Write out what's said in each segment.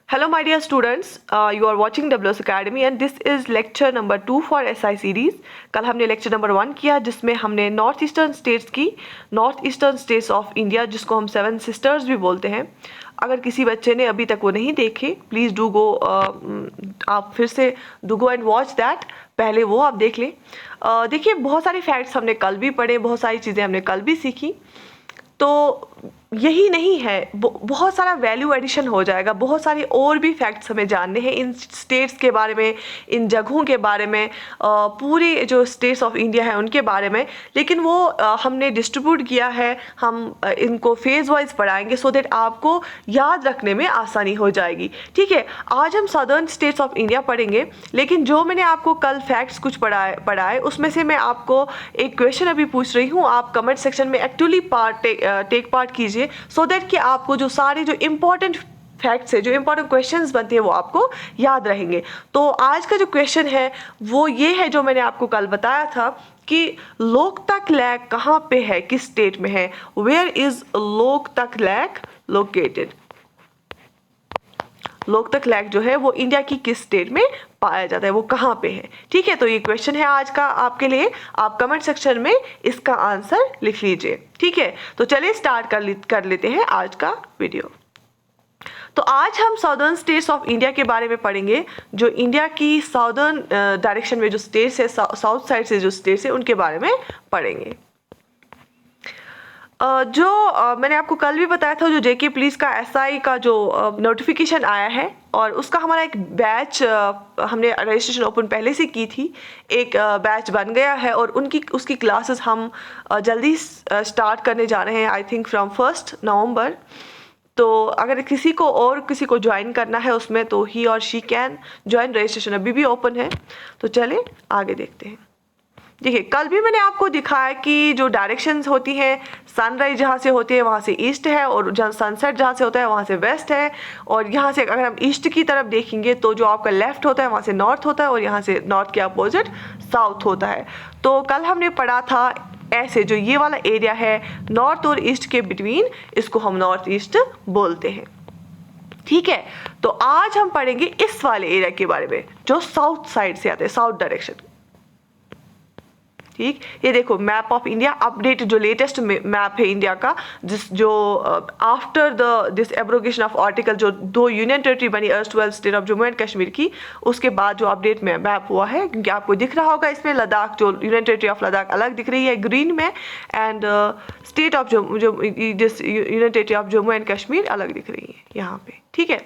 Hello my dear students, you are watching WS Academy and this is lecture number 2 for SI series. कल हमने lecture number 1 किया जिसमें हमने north eastern states की, north eastern states of India जिसको हम 7 sisters भी बोलते हैं. अगर किसी बच्चे ने अभी तक वो नहीं देखे, प्लीज़ डू गो, आप फिर से do go and watch that. पहले वो आप देख लें. देखिए, बहुत सारे फैक्ट्स हमने कल भी पढ़े, बहुत सारी चीज़ें हमने कल भी सीखी. तो यही नहीं है, बहुत सारा वैल्यू एडिशन हो जाएगा. बहुत सारे और भी फैक्ट्स हमें जानने हैं इन स्टेट्स के बारे में, इन जगहों के बारे में, पूरी जो स्टेट्स ऑफ इंडिया है उनके बारे में. लेकिन वो हमने डिस्ट्रीब्यूट किया है. हम इनको फेज वाइज पढ़ाएंगे सो दैट आपको याद रखने में आसानी हो जाएगी. ठीक है, आज हम सदर्न स्टेट्स ऑफ इंडिया पढ़ेंगे. लेकिन जो मैंने आपको कल फैक्ट्स कुछ पढ़ाए उसमें से मैं आपको एक क्वेश्चन अभी पूछ रही हूँ. आप कमेंट सेक्शन में एक्चुअली टेक पार्ट कीजिए सो दैट कि आपको जो सारे जो इंपॉर्टेंट फैक्ट्स है, जो इंपॉर्टेंट क्वेश्चंस बनते हैं वो आपको याद रहेंगे. तो आज का जो क्वेश्चन है वो ये है जो मैंने आपको कल बताया था कि लोकतक लेक कहाँ पे है, किस स्टेट में है. Where is Loktak lake located. Loktak lake जो है वो इंडिया की किस स्टेट में पाया जाता है, वो कहाँ पे है. ठीक है, तो ये क्वेश्चन है आज का आपके लिए. आप कमेंट सेक्शन में इसका आंसर लिख लीजिए. ठीक है, तो चलिए स्टार्ट कर लेते हैं आज का वीडियो. तो आज हम साउदर्न स्टेट्स ऑफ इंडिया के बारे में पढ़ेंगे. जो इंडिया की साउदर्न डायरेक्शन में जो स्टेट्स है, साउथ साइड से जो स्टेट्स है उनके बारे में पढ़ेंगे. मैंने आपको कल भी बताया था, जो जेके पुलिस का एसआई का जो नोटिफिकेशन आया है और उसका हमारा एक बैच, हमने रजिस्ट्रेशन ओपन पहले से की थी, एक बैच बन गया है और उसकी क्लासेस हम जल्दी स्टार्ट करने जा रहे हैं. आई थिंक फ्रॉम 1 नवंबर. तो अगर किसी को ज्वाइन करना है उसमें तो ही और शी कैन ज्वाइन. रजिस्ट्रेशन अभी भी ओपन है. तो चले आगे देखते हैं. देखिए, कल भी मैंने आपको दिखाया कि जो डायरेक्शंस होती हैं, सनराइज जहाँ से होती है वहाँ से ईस्ट है और जहाँ सनसेट जहाँ से होता है वहाँ से वेस्ट है. और यहाँ से अगर हम ईस्ट की तरफ देखेंगे तो जो आपका लेफ्ट होता है वहाँ से नॉर्थ होता है और यहाँ से नॉर्थ के अपोजिट साउथ होता है. तो कल हमने पढ़ा था ऐसे, जो ये वाला एरिया है नॉर्थ और ईस्ट के बिटवीन, इसको हम नॉर्थ ईस्ट बोलते हैं. ठीक है, तो आज हम पढ़ेंगे इस वाले एरिया के बारे में जो साउथ साइड से आता है, साउथ डायरेक्शन. ठीक, ये देखो मैप ऑफ इंडिया अपडेट, जो लेटेस्ट मैप है इंडिया का, जो after this abrogation of article, जो 2 यूनियन टेरिटरी बनी erstwhile state of Jammu and Kashmir की, उसके बाद जो अपडेट में मैप हुआ है. क्योंकि आपको दिख रहा होगा इसमें लद्दाख, जो यूनियन टेरिटरी ऑफ लद्दाख अलग दिख रही है ग्रीन में, एंड स्टेट ऑफ जो union territory of Jammu and Kashmir अलग दिख रही है यहाँ पे. ठीक है,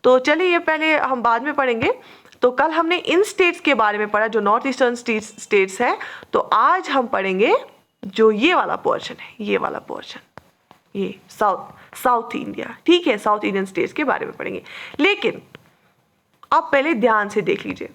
तो चलिए ये पहले हम बाद में पढ़ेंगे. तो कल हमने इन स्टेट्स के बारे में पढ़ा जो नॉर्थ ईस्टर्न स्टेट्स हैं. तो आज हम पढ़ेंगे जो ये वाला पोर्शन है, ये वाला पोर्शन, ये साउथ इंडिया. ठीक है, साउथ इंडियन स्टेट्स के बारे में पढ़ेंगे. लेकिन आप पहले ध्यान से देख लीजिए,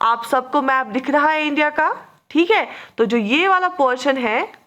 आप सबको मैप दिख रहा है इंडिया का. ठीक है, तो जो ये वाला पोर्शन है,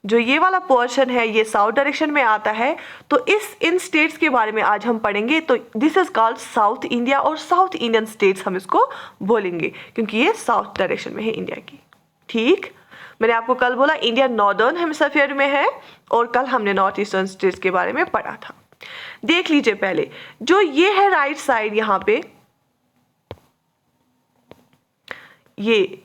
जो ये वाला पोर्शन है ये साउथ डायरेक्शन में आता है. तो इन स्टेट्स के बारे में आज हम पढ़ेंगे. तो this is called south India और साउथ इंडियन स्टेट्स हम इसको बोलेंगे क्योंकि ये साउथ डायरेक्शन में है इंडिया की. ठीक, मैंने आपको कल बोला इंडिया नॉर्दर्न हेमिस्फीयर में है और कल हमने नॉर्थ ईस्टर्न स्टेट्स के बारे में पढ़ा था. देख लीजिए पहले, जो ये है राइट साइड, यहाँ पे ये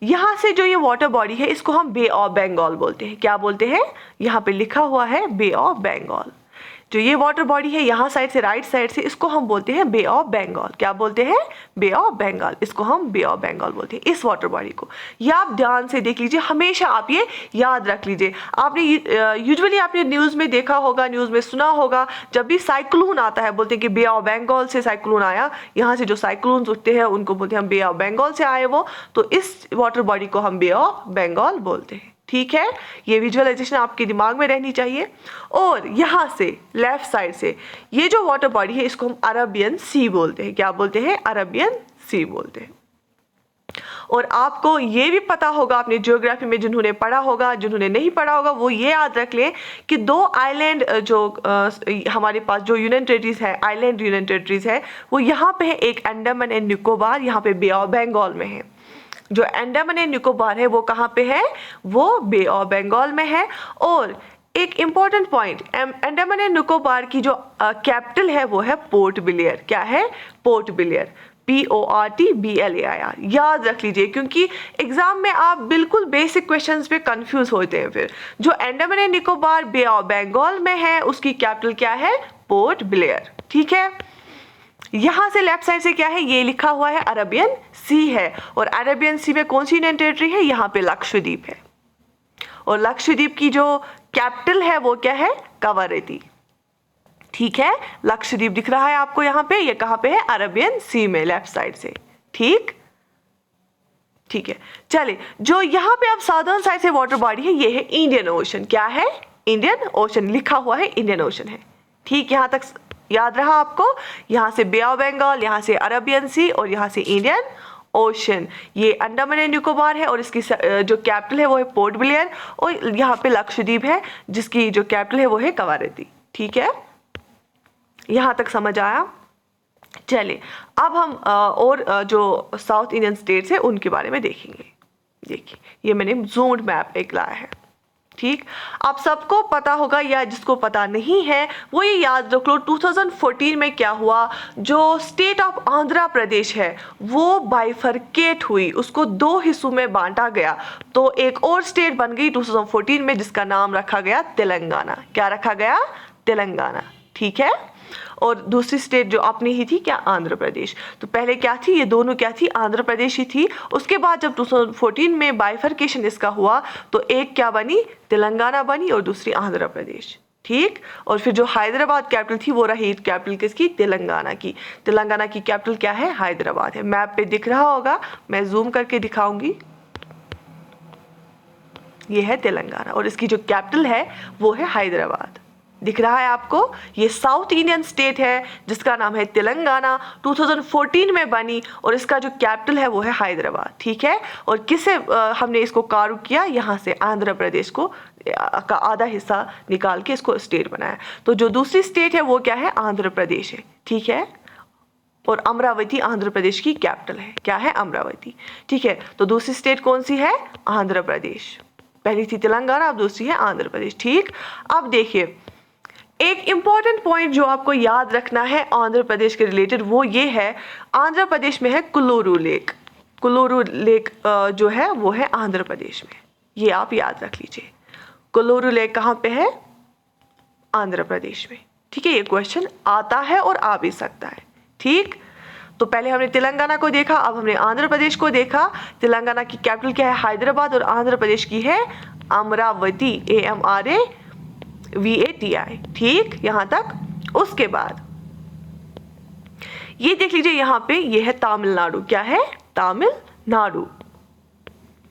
यहाँ से जो ये वाटर बॉडी है इसको हम बे ऑफ बंगाल बोलते हैं. क्या बोलते हैं, यहाँ पे लिखा हुआ है बे ऑफ बंगाल. जो ये वाटर बॉडी है यहाँ साइड से, राइट साइड से, इसको हम बोलते हैं बे ऑफ बंगाल. क्या बोलते हैं, बे ऑफ बंगाल. इसको हम बे ऑफ बंगाल बोलते हैं, इस वाटर बॉडी को. ये आप ध्यान से देख लीजिए, हमेशा आप ये याद रख लीजिए. आपने यूजुअली आपने न्यूज़ में देखा होगा, न्यूज़ में सुना होगा, जब भी साइक्लोन आता है बोलते हैं कि बे ऑफ बंगाल से साइक्लोन आया. यहाँ से जो साइक्लोन्स उठते हैं उनको बोलते हैं हम बे ऑफ बंगाल से आए वो. तो इस वाटर बॉडी को हम बे ऑफ बंगाल बोलते हैं. ठीक है, ये विजुअलाइजेशन आपके दिमाग में रहनी चाहिए. और यहाँ से लेफ्ट साइड से ये जो वाटर बॉडी है इसको हम अरबियन सी बोलते हैं. क्या बोलते हैं, अरबियन सी बोलते हैं. और आपको ये भी पता होगा, आपने ज्योग्राफी में जिन्होंने पढ़ा होगा, जिन्होंने नहीं पढ़ा होगा वो ये याद रख लें कि 2 आइलैंड जो हमारे पास जो यूनियन टेरिटरीज है, आइलैंड यूनियन टेरिटरीज है, वो यहाँ पे है. एक अंडमान एंड निकोबार, यहाँ पे बे ऑफ बंगाल में है. जो अंडमान एंड निकोबार है वो कहाँ पे है, वो बे ऑफ बंगाल में है। और एक important point, Andaman and Nicobar की जो कैपिटल है वो है पोर्ट ब्लेयर। क्या है, पोर्ट ब्लेयर, PORTBLAIR। याद रख लीजिए, क्योंकि एग्जाम में आप बिल्कुल बेसिक क्वेश्चंस पे कंफ्यूज होते हैं। फिर जो Andaman and Nicobar bay of Bengal में है उसकी कैपिटल क्या है, पोर्ट ब्लेयर। ठीक है, यहां से लेफ्ट साइड से क्या है, ये लिखा हुआ है अरेबियन सी है, और अरेबियन सी में कौन सी इंडियन टेरिटरी है, यहाँ पे लक्षद्वीप है। और लक्षद्वीप की जो कैपिटल है वो क्या है, कवरत्ती। ठीक है, लक्षद्वीप दिख रहा है आपको यहाँ पे, ये कहाँ पे है, अरेबियन सी में, लेफ्ट साइड से। ठीक है, चलिए, जो यहाँ पे आप साउदर्न साइड से वाटर बॉडी है ये है इंडियन ओशन। क्या है, इंडियन ओशन, लिखा हुआ है इंडियन ओशन है। ठीक, यहाँ तक याद रहा आपको, यहाँ से बे ऑफ बंगाल, यहाँ से अरेबियन सी, और यहाँ से इंडियन ओशन। ये अंडमान एंड निकोबार है और इसकी जो कैपिटल है वो है पोर्ट ब्लेयर, और यहाँ पे लक्षद्वीप है जिसकी जो कैपिटल है वो है कवरत्ती। ठीक है, यहाँ तक समझ आया। चलिए, अब हम और जो साउथ इंडियन स्टेट्स है उनके बारे में देखेंगे। देखिए, ये मैंने जूम्ड मैप एक लाया है। ठीक, आप सबको पता होगा, या जिसको पता नहीं है वो ये याद रख लो, 2014 में क्या हुआ, जो स्टेट ऑफ आंध्र प्रदेश है वो बाइफरकेट हुई, उसको दो हिस्सों में बांटा गया, तो एक और स्टेट बन गई 2014 में जिसका नाम रखा गया तेलंगाना। क्या रखा गया, तेलंगाना। ठीक है, और दूसरी स्टेट जो अपनी ही थी क्या, आंध्र प्रदेश। तो पहले क्या थी, ये दोनों क्या थी, आंध्र प्रदेश ही थी। उसके बाद जब 2014 में बाइफरकेशन इसका हुआ तो एक क्या बनी, तेलंगाना बनी, और दूसरी आंध्र प्रदेश। ठीक, और फिर जो हैदराबाद कैपिटल थी वो रही कैपिटल किसकी, तेलंगाना की। तेलंगाना की कैपिटल क्या है, हैदराबाद है। मैप पे दिख रहा होगा, मैं जूम करके दिखाऊंगी। ये है तेलंगाना और इसकी जो कैपिटल है वो है हैदराबाद। दिख रहा है आपको, ये साउथ इंडियन स्टेट है जिसका नाम है तेलंगाना, 2014 में बनी, और इसका जो कैपिटल है वो है हैदराबाद। ठीक है, और किसे हमने इसको कार्व किया, यहाँ से आंध्र प्रदेश को का आधा हिस्सा निकाल के इसको स्टेट बनाया। तो जो दूसरी स्टेट है वो क्या है, आंध्र प्रदेश है। ठीक है, और अमरावती आंध्र प्रदेश की कैपिटल है। क्या है, अमरावती। ठीक है, तो दूसरी स्टेट कौन सी है, आंध्र प्रदेश। पहली थी तेलंगाना, अब दूसरी है आंध्र प्रदेश। ठीक, अब देखिए, एक इंपॉर्टेंट पॉइंट जो आपको याद रखना है आंध्र प्रदेश के रिलेटेड वो ये है, आंध्र प्रदेश में है कोल्लूरू लेक। कोल्लूरू लेक जो है वो है आंध्र प्रदेश में, ये आप याद रख लीजिए। कोल्लूरू लेक कहाँ पे है, आंध्र प्रदेश में। ठीक है, ये क्वेश्चन आता है और आ भी सकता है। ठीक, तो पहले हमने तेलंगाना को देखा, अब हमने आंध्र प्रदेश को देखा। तेलंगाना की कैपिटल क्या है, हैदराबाद, और आंध्र प्रदेश की है अमरावती, AMRAVATI। ठीक, यहां तक। उसके बाद ये देख लीजिए, यहां पे ये है तमिलनाडु। क्या है, तमिलनाडु,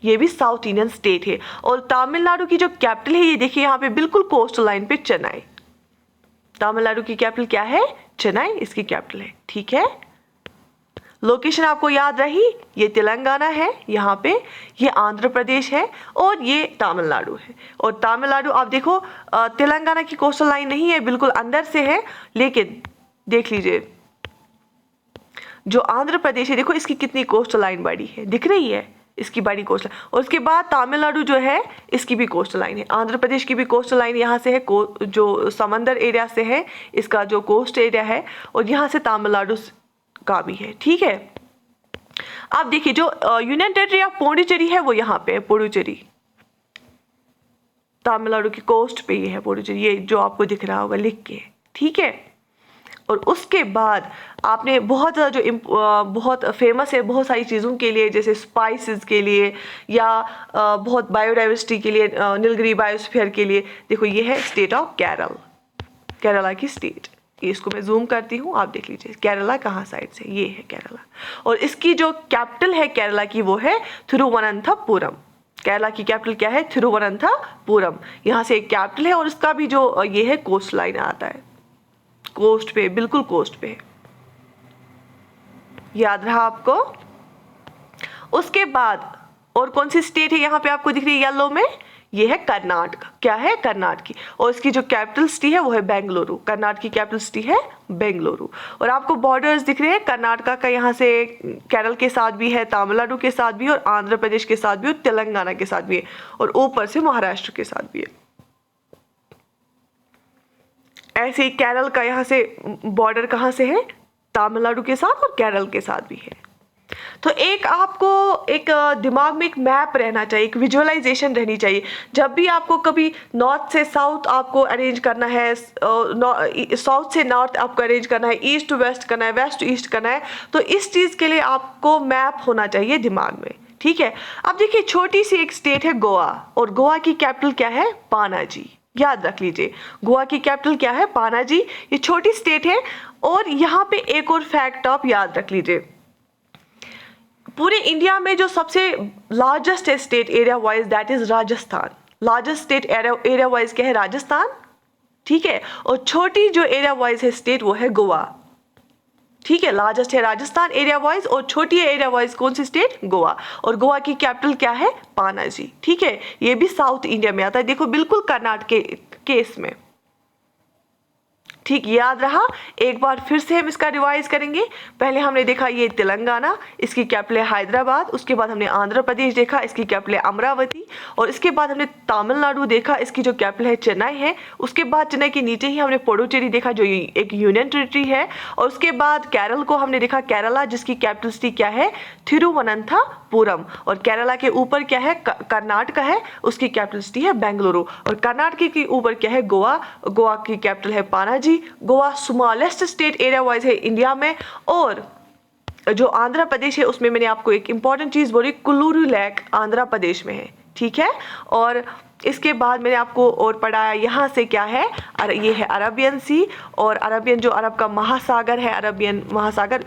ये भी साउथ इंडियन स्टेट है। और तमिलनाडु की जो कैपिटल है ये देखिए यहाँ पे बिल्कुल कोस्टल लाइन पे, चेन्नई। तमिलनाडु की कैपिटल क्या है, चेन्नई इसकी कैपिटल है। ठीक है, लोकेशन आपको याद रही, ये तेलंगाना है यहाँ पे, ये आंध्र प्रदेश है, और ये तमिलनाडु है। और तमिलनाडु आप देखो, तेलंगाना की कोस्टल लाइन नहीं है, बिल्कुल अंदर से है, लेकिन देख लीजिए जो आंध्र प्रदेश है, देखो इसकी कितनी कोस्टल लाइन बड़ी है, दिख रही है, इसकी बड़ी कोस्टल। और उसके बाद तमिलनाडु जो है इसकी भी कोस्टल लाइन है, आंध्र प्रदेश की भी कोस्टल लाइन यहाँ से है, जो समंदर एरिया से है इसका जो कोस्ट एरिया है, और यहाँ से तमिलनाडु का भी है। ठीक है, आप देखिए जो यूनियन टेरिटरी ऑफ पुडुचेरी है वो यहाँ पे है, पुडुचेरी तमिलनाडु की कोस्ट पे ये है पुडुचेरी, ये जो आपको दिख रहा होगा लिख के। ठीक है, और उसके बाद आपने बहुत ज़्यादा जो बहुत फेमस है बहुत सारी चीज़ों के लिए, जैसे स्पाइसेस के लिए या बहुत बायोडाइवर्सिटी के लिए, नीलगिरी बायोस्फीयर के लिए, देखो ये है स्टेट ऑफ केरल, केरला की स्टेट। इसको मैं जूम करती हूँ, आप देख लीजिए केरला कहाँ साइड से, ये है केरला, और इसकी जो कैपिटल है केरला की वो है थिरुवनंतपुरम। केरला की कैपिटल क्या है, थिरुवनंतपुरम। यहाँ से एक कैपिटल है, और इसका भी जो ये है कोस्ट लाइन आता है, कोस्ट पे, बिल्कुल कोस्ट पे, याद रहा आपको। उसके बाद और कौन सी स्टेट है यहाँ पे आपको दिख रही है येलो में, ये है कर्नाटक, क्या है कर्नाटकी, और इसकी जो कैपिटल सिटी है वो है बेंगलुरु, कर्नाटक की कैपिटल सिटी है बेंगलुरु। और आपको बॉर्डर्स दिख रहे हैं, कर्नाटका का यहाँ से केरल के साथ भी है, तमिलनाडु के साथ भी, और आंध्र प्रदेश के साथ भी, और तेलंगाना के साथ भी है, और ऊपर से महाराष्ट्र के साथ भी है। ऐसे ही केरल का यहाँ से बॉर्डर कहाँ से है, तमिलनाडु के साथ और केरल के साथ भी है। तो एक आपको एक दिमाग में एक मैप रहना चाहिए, एक विजुअलाइजेशन रहनी चाहिए। जब भी आपको कभी नॉर्थ से साउथ आपको अरेंज करना है, साउथ से नॉर्थ आपको अरेंज करना है, ईस्ट टू वेस्ट करना है, वेस्ट टू ईस्ट करना है, तो इस चीज़ के लिए आपको मैप होना चाहिए दिमाग में, ठीक है। अब देखिए छोटी सी एक स्टेट है गोवा, और गोवा की कैपिटल क्या है, पानाजी, याद रख लीजिए। गोवा की कैपिटल क्या है, पानाजी। ये छोटी स्टेट है। और यहाँ पे एक और फैक्ट आप याद रख लीजिए, पूरे इंडिया में जो सबसे लार्जेस्ट है state area wise, that is Rajasthan. Largest state area wise क्या है, राजस्थान, ठीक है। और छोटी जो एरिया वाइज है स्टेट वो है गोवा, ठीक है। लार्जेस्ट है राजस्थान एरिया वाइज, और छोटी एरिया वाइज कौन सी स्टेट, गोवा। और गोवा की कैपिटल क्या है, पानाजी, ठीक है। ये भी साउथ इंडिया में आता है, देखो बिल्कुल कर्नाटक के केस में, ठीक, याद रहा। एक बार फिर से हम इसका रिवाइज करेंगे। पहले हमने देखा ये तेलंगाना, इसकी कैपिटल है हैदराबाद। उसके बाद हमने आंध्र प्रदेश देखा, इसकी कैपिटल है अमरावती। और इसके बाद हमने तमिलनाडु देखा, इसकी जो कैपिटल है चेन्नई है। उसके बाद चेन्नई के नीचे ही हमने पुडुचेरी देखा, जो एक यूनियन टेरिटरी है। और उसके बाद केरल को हमने देखा, केरला, जिसकी कैपिटल सिटी क्या है, थिरुवनंतपुरम। और केरला के ऊपर क्या है, कर्नाटक है, उसकी कैपिटल सिटी है बेंगलुरु। और कर्नाटक के ऊपर क्या है, गोवा, गोवा की कैपिटल है Panaji. Goa smallest state area wise है इंडिया में। और जो आंध्र प्रदेश है उसमें मैंने आपको एक इंपॉर्टेंट चीज बोली, कुल्लूरू लेक आंध्र प्रदेश में है, ठीक है। और इसके बाद मैंने आपको और पढ़ाया यहाँ से क्या है, ये है अरबियन सी, और अरबियन जो अरब का महासागर है, अरबियन महासागर,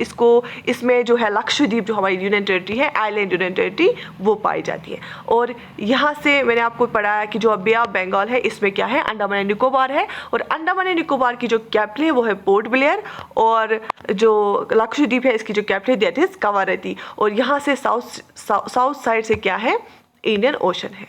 इसमें जो है लक्षद्वीप, जो हमारी यूनियन टेरिटरी है, आइलैंड यूनियन टेरिटरी, वो पाई जाती है। और यहाँ से मैंने आपको पढ़ाया कि जो बे ऑफ बंगाल है, इसमें क्या है, अंडमान एंड निकोबार है। और अंडमान एंड निकोबार की जो कैपिटल है वो है पोर्ट ब्लेयर। और जो लक्षद्वीप है, इसकी जो कैपिटल है दैट इज कवारती। और यहाँ से साउथ साइड से क्या है, इंडियन ओशन है,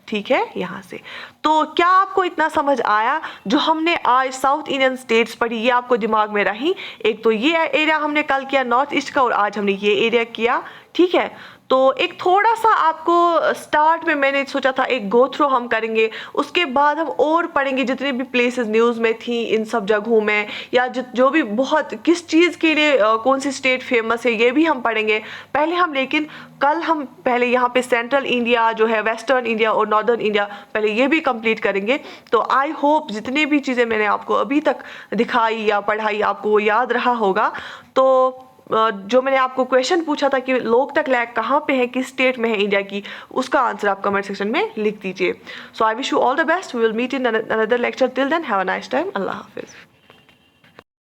ठीक है। यहाँ से तो क्या आपको इतना समझ आया, जो हमने आज साउथ इंडियन स्टेट्स पढ़ी, ये आपको दिमाग में रही। एक तो ये एरिया हमने कल किया नॉर्थ ईस्ट का, और आज हमने ये एरिया किया, ठीक है। तो एक थोड़ा सा आपको स्टार्ट में मैंने सोचा था एक गो थ्रू हम करेंगे, उसके बाद हम और पढ़ेंगे जितने भी प्लेसेस न्यूज़ में थी इन सब जगहों में, या जो भी बहुत किस चीज़ के लिए कौन सी स्टेट फेमस है, ये भी हम पढ़ेंगे पहले हम। लेकिन कल हम पहले यहाँ पे सेंट्रल इंडिया जो है, वेस्टर्न इंडिया और नॉर्दर्न इंडिया, पहले ये भी कंप्लीट करेंगे। तो आई होप जितने भी चीज़ें मैंने आपको अभी तक दिखाई या पढ़ाई आपको वो याद रहा होगा। तो जो मैंने आपको क्वेश्चन पूछा था कि लोकतक लैक कहाँ पे है, किस स्टेट में है इंडिया की, उसका आंसर आप कमेंट सेक्शन में लिख दीजिए। So I wish you all the best, we will meet in another lecture, till then have a nice time, अल्लाह हाफिज़।